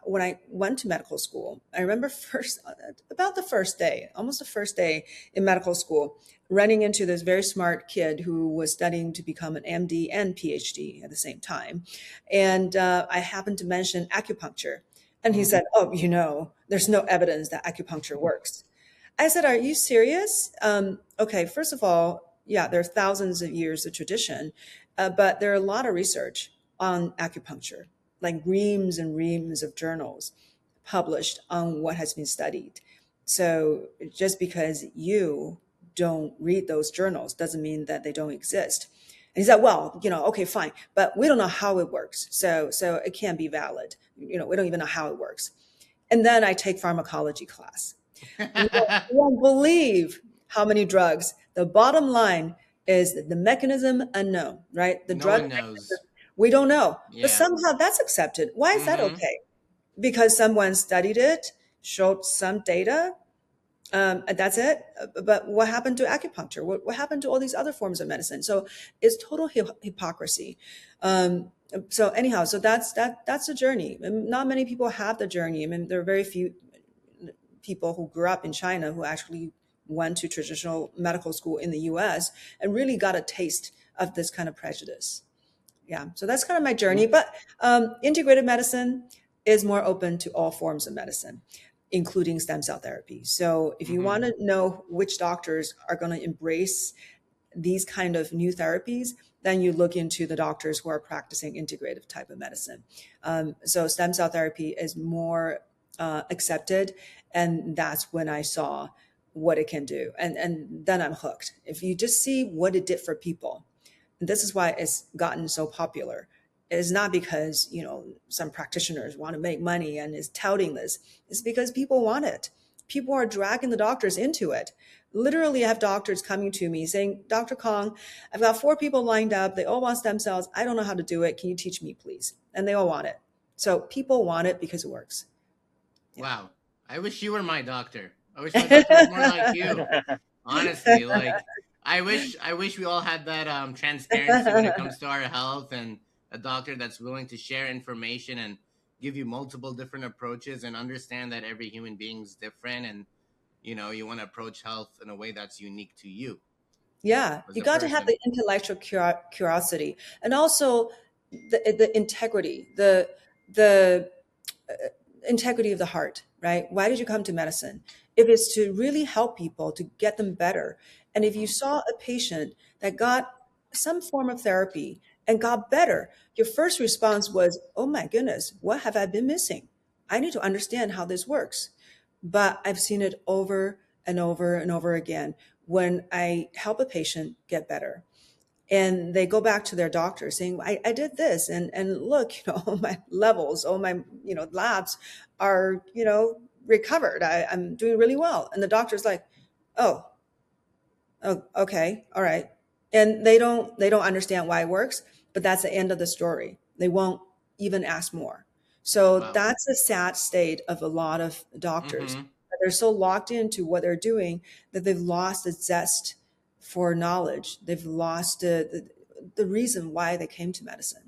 when I went to medical school, I remember about the first day, almost the first day in medical school, running into this very smart kid who was studying to become an MD and PhD at the same time. And I happened to mention acupuncture. And he said, oh, there's no evidence that acupuncture works. I said, are you serious? Okay, first of all, yeah, there are thousands of years of tradition, but there are a lot of research on acupuncture, like reams and reams of journals published on what has been studied. So just because you don't read those journals doesn't mean that they don't exist. And he said, well, okay, fine, but we don't know how it works. So it can't be valid. We don't even know how it works. And then I take pharmacology class. You won't believe how many drugs. The bottom line is that the mechanism unknown, right? The No drug one mechanism, knows. we don't know, but Yeah. somehow that's accepted. Why is that Mm-hmm. okay? Because someone studied it, showed some data, and that's it. But what happened to acupuncture? What happened to all these other forms of medicine? So it's total hypocrisy. So anyhow, so that's the journey. And not many people have the journey. I mean, there are very few people who grew up in China who actually went to traditional medical school in the US and really got a taste of this kind of prejudice. Yeah, so that's kind of my journey. But integrated medicine is more open to all forms of medicine, including stem cell therapy. So if you Mm-hmm. want to know which doctors are going to embrace these kind of new therapies, then you look into the doctors who are practicing integrative type of medicine. So stem cell therapy is more accepted, and that's when I saw what it can do, and then I'm hooked. If you just see what it did for people, and this is why it's gotten so popular. It's not because some practitioners want to make money and is touting this. It's because people want it. People are dragging the doctors into it. Literally, I have doctors coming to me saying, Dr. Kong, I've got 4 people lined up. They all want stem cells. I don't know how to do it. Can you teach me, please? And they all want it. So people want it because it works. Yeah. Wow. I wish you were my doctor. I wish my doctor was more like you. Honestly, like I wish we all had that transparency when it comes to our health, and a doctor that's willing to share information and give you multiple different approaches and understand that every human being's different, and you want to approach health in a way that's unique to you Yeah, as you a got to have person. the intellectual curiosity, and also the integrity, the integrity of the heart, right? Why did you come to medicine? If it's to really help people, to get them better, and if you Hmm. saw a patient that got some form of therapy and got better, your first response was, "Oh my goodness, what have I been missing? I need to understand how this works." But I've seen it over and over and over again when I help a patient get better and they go back to their doctor saying, I did this and look, all my levels, all my, labs are, recovered. I'm doing really well. And the doctor's like, oh, oh, okay, all right. And they don't understand why it works, but that's the end of the story. They won't even ask more. So Wow. that's a sad state of a lot of doctors. Hmm. They're so locked into what they're doing that they've lost the zest for knowledge. They've lost the reason why they came to medicine.